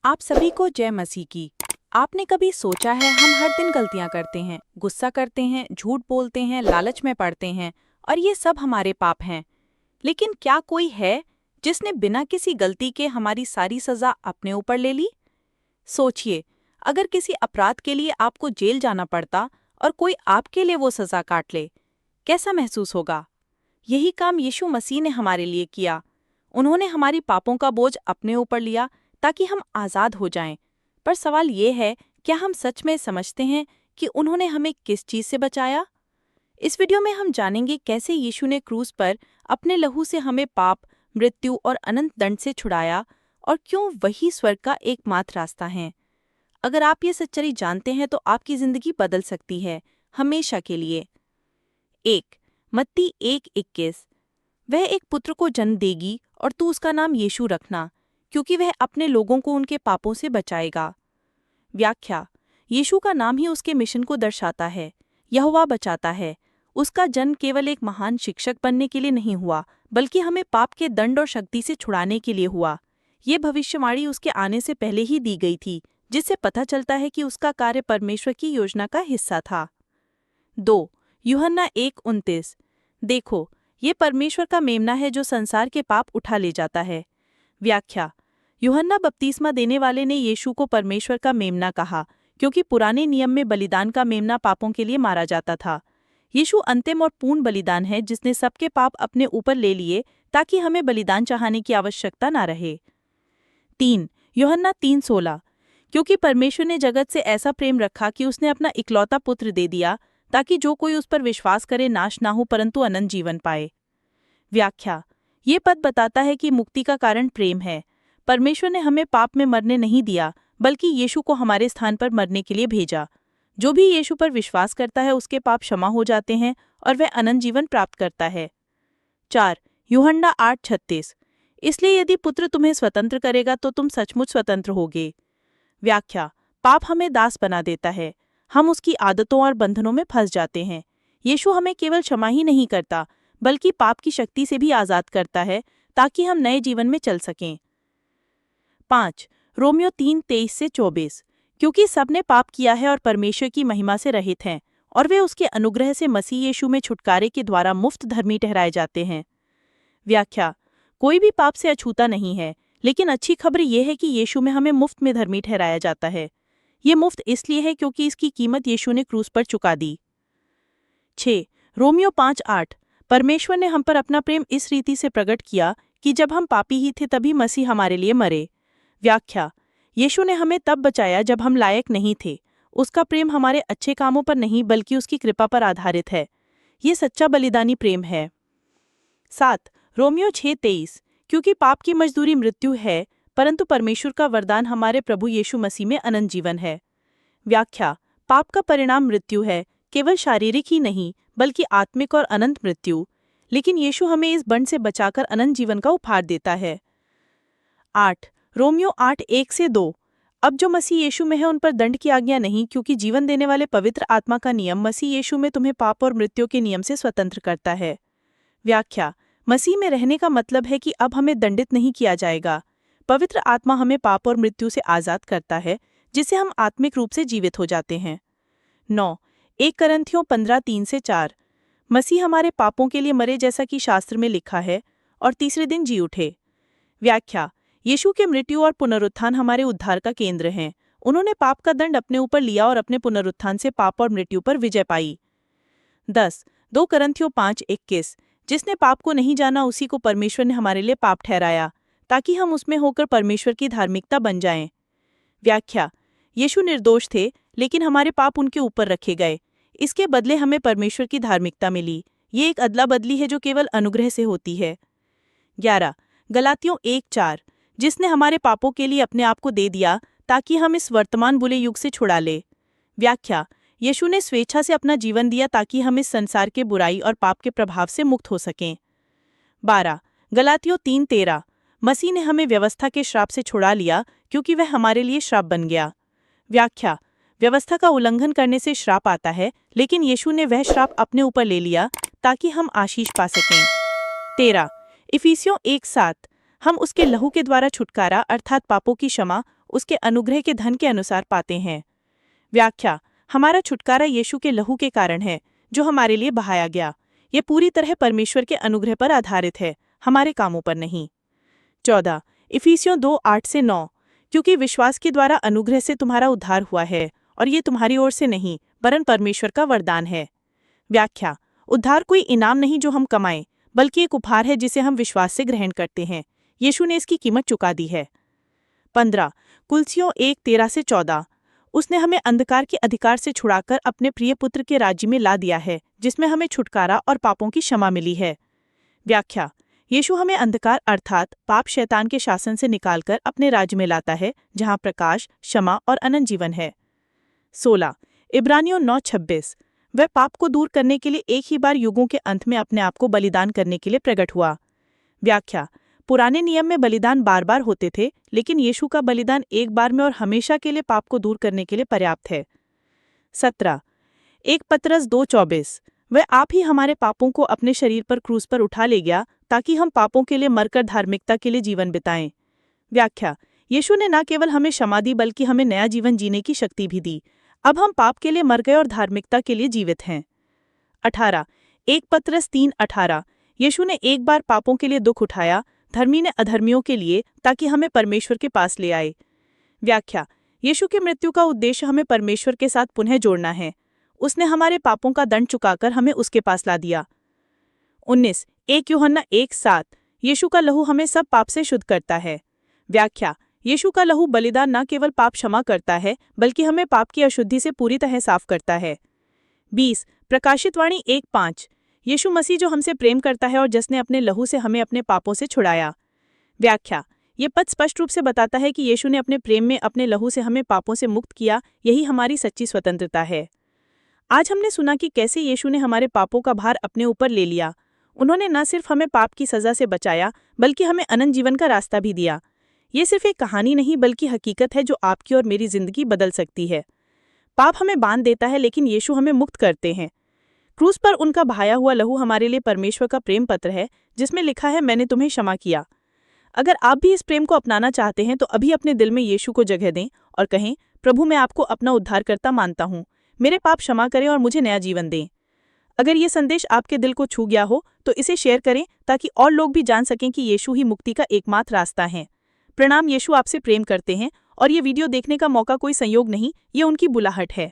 आप सभी को जय मसीह की। आपने कभी सोचा है हम हर दिन गलतियां करते हैं, गुस्सा करते हैं, झूठ बोलते हैं, लालच में पड़ते हैं और ये सब हमारे पाप हैं। लेकिन क्या कोई है जिसने बिना किसी गलती के हमारी सारी सजा अपने ऊपर ले ली? सोचिए, अगर किसी अपराध के लिए आपको जेल जाना पड़ता और कोई आपके लिए वो सजा काट ले, कैसा महसूस होगा? यही काम यीशु मसीह ने हमारे लिए किया। उन्होंने हमारी पापों का बोझ अपने ऊपर लिया ताकि हम आज़ाद हो जाएं। पर सवाल ये है, क्या हम सच में समझते हैं कि उन्होंने हमें किस चीज़ से बचाया? इस वीडियो में हम जानेंगे कैसे यीशु ने क्रूस पर अपने लहू से हमें पाप, मृत्यु और अनंत दंड से छुड़ाया और क्यों वही स्वर्ग का एकमात्र रास्ता है। अगर आप ये सच्चाई जानते हैं तो आपकी ज़िंदगी बदल सकती है, हमेशा के लिए। 1 मत्ती 1:21। वह एक पुत्र को जन्म देगी और तू उसका नाम यीशु रखना, क्योंकि वह अपने लोगों को उनके पापों से बचाएगा। व्याख्या: यीशु का नाम ही उसके मिशन को दर्शाता है। यहोवा बचाता है। उसका जन्म केवल एक महान शिक्षक बनने के लिए नहीं हुआ, बल्कि हमें पाप के दंड और शक्ति से छुड़ाने के लिए हुआ। ये भविष्यवाणी उसके आने से पहले ही दी गई थी, जिससे पता चलता है कि उसका कार्य परमेश्वर की योजना का हिस्सा था। 2 यूहन्ना 1:29। देखो, ये परमेश्वर का मेमना है जो संसार के पाप उठा ले जाता है। व्याख्या: यूहन्ना बपतिस्मा देने वाले ने यीशु को परमेश्वर का मेमना कहा, क्योंकि पुराने नियम में बलिदान का मेमना पापों के लिए मारा जाता था। यीशु अंतिम और पूर्ण बलिदान है जिसने सबके पाप अपने ऊपर ले लिए ताकि हमें बलिदान चढ़ाने की आवश्यकता न रहे। 3 यूहन्ना 3:16। क्योंकि परमेश्वर ने जगत से ऐसा प्रेम रखा कि उसने अपना इकलौता पुत्र दे दिया, ताकि जो कोई उस पर विश्वास करे नाश ना हो परंतु अनंत जीवन पाए। व्याख्या: ये पद बताता है कि मुक्ति का कारण प्रेम है। परमेश्वर ने हमें पाप में मरने नहीं दिया, बल्कि यीशु को हमारे स्थान पर मरने के लिए भेजा। जो भी यीशु पर विश्वास करता है उसके पाप क्षमा हो जाते हैं और वह अनंत जीवन प्राप्त करता है। 4 यूहन्ना 8:36। इसलिए यदि पुत्र तुम्हें स्वतंत्र करेगा तो तुम सचमुच स्वतंत्र होगे। व्याख्या: पाप हमें दास बना देता है। हम उसकी आदतों और बंधनों में फंस जाते हैं। यीशु हमें केवल क्षमा ही नहीं करता, बल्कि पाप की शक्ति से भी आज़ाद करता है, ताकि हम नए जीवन में चल सकें। 5 रोमियो 3:23-24। क्योंकि सबने पाप किया है और परमेश्वर की महिमा से रहित हैं, और वे उसके अनुग्रह से मसीह यीशु में छुटकारे के द्वारा मुफ्त धर्मी ठहराए जाते हैं। व्याख्या: कोई भी पाप से अछूता नहीं है, लेकिन अच्छी खबर यह है कि यीशु में हमें मुफ्त में धर्मी ठहराया जाता है। ये मुफ्त इसलिए है क्योंकि इसकी कीमत यीशु ने क्रूस पर चुका दी। 6 रोमियो 5:8। परमेश्वर ने हम पर अपना प्रेम इस रीति से प्रकट किया कि जब हम पापी ही थे तभी मसीह हमारे लिए मरे। व्याख्या: यीशु ने हमें तब बचाया जब हम लायक नहीं थे। उसका प्रेम हमारे अच्छे कामों पर नहीं बल्कि उसकी कृपा पर आधारित है। ये सच्चा बलिदानी प्रेम है। 7 रोमियो 6:23। क्योंकि पाप की मजदूरी मृत्यु है, परंतु परमेश्वर का वरदान हमारे प्रभु यीशु मसीह में अनंत जीवन है। व्याख्या: पाप का परिणाम मृत्यु है, केवल शारीरिक ही नहीं बल्कि आत्मिक और अनंत मृत्यु। लेकिन यीशु हमें इस बंध से बचाकर अनंत जीवन का उपहार देता है। 8 रोमियो 8:1-2। अब जो मसीह यीशु में है उन पर दंड की आज्ञा नहीं, क्योंकि जीवन देने वाले पवित्र आत्मा का नियम मसीह यीशु में तुम्हें पाप और मृत्यु के नियम से स्वतंत्र करता है। व्याख्या: मसीह में रहने का मतलब है कि अब हमें दंडित नहीं किया जाएगा। पवित्र आत्मा हमें पाप और मृत्यु से आज़ाद करता है, जिससे हम आत्मिक रूप से जीवित हो जाते हैं। 9 1 करंथियों 15:3-4। मसीह हमारे पापों के लिए मरे जैसा कि शास्त्र में लिखा है, और तीसरे दिन जी उठे। व्याख्या: यीशु के मृत्यु और पुनरुत्थान हमारे उद्धार का केंद्र हैं। उन्होंने पाप का दंड अपने ऊपर लिया और अपने पुनरुत्थान से पाप और मृत्यु पर विजय पाई। 10 2 करंथियों 5:21। जिसने पाप को नहीं जाना उसी को परमेश्वर ने हमारे लिए पाप ठहराया, ताकि हम उसमें होकर परमेश्वर की धार्मिकता बन जाएं। व्याख्या: यीशु निर्दोष थे, लेकिन हमारे पाप उनके ऊपर रखे गए। इसके बदले हमें परमेश्वर की धार्मिकता मिली। ये एक अदला बदली है जो केवल अनुग्रह से होती है। 11 गलातियों 1:4। जिसने हमारे पापों के लिए अपने आप को दे दिया ताकि हम इस वर्तमान बुरे युग से छुड़ा ले। व्याख्या: यीशु ने स्वेच्छा से अपना जीवन दिया ताकि हम इस संसार के बुराई और पाप के प्रभाव से मुक्त हो सकें। 12 गलातियों 3:13। मसीह ने हमें व्यवस्था के श्राप से छुड़ा लिया, क्योंकि वह हमारे लिए श्राप बन गया। व्याख्या: व्यवस्था का उल्लंघन करने से श्राप आता है, लेकिन यीशु ने वह श्राप अपने ऊपर ले लिया ताकि हम आशीष पा सकें। 13 इफिसियों 1:7। हम उसके लहू के द्वारा छुटकारा अर्थात पापों की क्षमा उसके अनुग्रह के धन के अनुसार पाते हैं। व्याख्या: हमारा छुटकारा यीशु के लहू के कारण है, जो हमारे लिए बहाया गया। ये पूरी तरह परमेश्वर के अनुग्रह पर आधारित है, हमारे कामों पर नहीं। 14 इफिसियों 2:8-9 क्योंकि विश्वास के द्वारा अनुग्रह से तुम्हारा उद्धार हुआ है, और ये तुम्हारी ओर से नहीं, वरन परमेश्वर का वरदान है। व्याख्या: उद्धार कोई इनाम नहीं जो हम कमाएं, बल्कि एक उपहार है जिसे हम विश्वास से ग्रहण करते हैं। यीशु ने इसकी कीमत चुका दी है। 15 कुलसियों 1:13-14 उसने हमें अंधकार के अधिकार से छुड़ाकर अपने प्रिय पुत्र के राज्य में ला दिया है, जिसमें हमें छुटकारा और पापों की क्षमा मिली है। व्याख्या: यीशु हमें अंधकार अर्थात पाप शैतान के शासन से निकालकर अपने राज्य में लाता है, जहां प्रकाश, क्षमा और अनंत जीवन है। 16 इब्रानियों 9:26 वह पाप को दूर करने के लिए एक ही बार युगों के अंत में अपने आप को बलिदान करने के लिए प्रकट हुआ। व्याख्या: पुराने नियम में बलिदान बार बार होते थे, लेकिन यीशु का बलिदान एक बार में और हमेशा के लिए पाप को दूर करने के लिए पर्याप्त है। 17 1 पतरस 2:24 वह आप ही हमारे पापों को अपने शरीर पर क्रूस पर उठा ले गया, ताकि हम पापों के लिए मरकर धार्मिकता के लिए जीवन बिताएं। व्याख्या: यीशु ने न केवल हमें क्षमा दी, बल्कि हमें नया जीवन जीने की शक्ति भी दी। अब हम पाप के लिए मर गए और धार्मिकता के लिए जीवित हैं। 18 1 पतरस 3:18 यीशु ने एक बार पापों के लिए दुख उठाया, धर्मी ने अधर्मियों के लिए, ताकि हमें परमेश्वर के पास ले आए। व्याख्या: यीशु की मृत्यु का उद्देश्य हमें परमेश्वर के साथ पुनः जोड़ना है। उसने हमारे पापों का दंड चुकाकर हमें उसके पास ला दिया। 19 1 यूहन्ना 1:7 यीशु का लहू हमें सब पाप से शुद्ध करता है। व्याख्या: यीशु का लहू बलिदान न केवल पाप क्षमा करता है, बल्कि हमें पाप की अशुद्धि से पूरी तरह साफ करता है। 20 प्रकाशित वाणी 1:5 यीशु मसीह जो हमसे प्रेम करता है और जिसने अपने लहू से हमें अपने पापों से छुड़ाया। व्याख्या: ये पद स्पष्ट रूप से बताता है कि यीशु ने अपने प्रेम में अपने लहू से हमें पापों से मुक्त किया। यही हमारी सच्ची स्वतंत्रता है। आज हमने सुना कि कैसे यीशु ने हमारे पापों का भार अपने ऊपर ले लिया। उन्होंने न सिर्फ हमें पाप की सजा से बचाया, बल्कि हमें अनंत जीवन का रास्ता भी दिया। ये सिर्फ एक कहानी नहीं, बल्कि हकीकत है जो आपकी और मेरी जिंदगी बदल सकती है। पाप हमें बांध देता है, लेकिन यीशु हमें मुक्त करते हैं। क्रूस पर उनका बहाया हुआ लहू हमारे लिए परमेश्वर का प्रेम पत्र है, जिसमें लिखा है, मैंने तुम्हें क्षमा किया। अगर आप भी इस प्रेम को अपनाना चाहते हैं, तो अभी अपने दिल में यीशु को जगह दें और कहें, प्रभु मैं आपको अपना उद्धारकर्ता मानता हूँ, मेरे पाप क्षमा करें और मुझे नया जीवन दें। अगर ये संदेश आपके दिल को छू गया हो, तो इसे शेयर करें, ताकि और लोग भी जान सकें कि यीशु ही मुक्ति का एकमात्र रास्ता है। प्रणाम, यीशु आपसे प्रेम करते हैं, और ये वीडियो देखने का मौका कोई संयोग नहीं, ये उनकी बुलाहट है।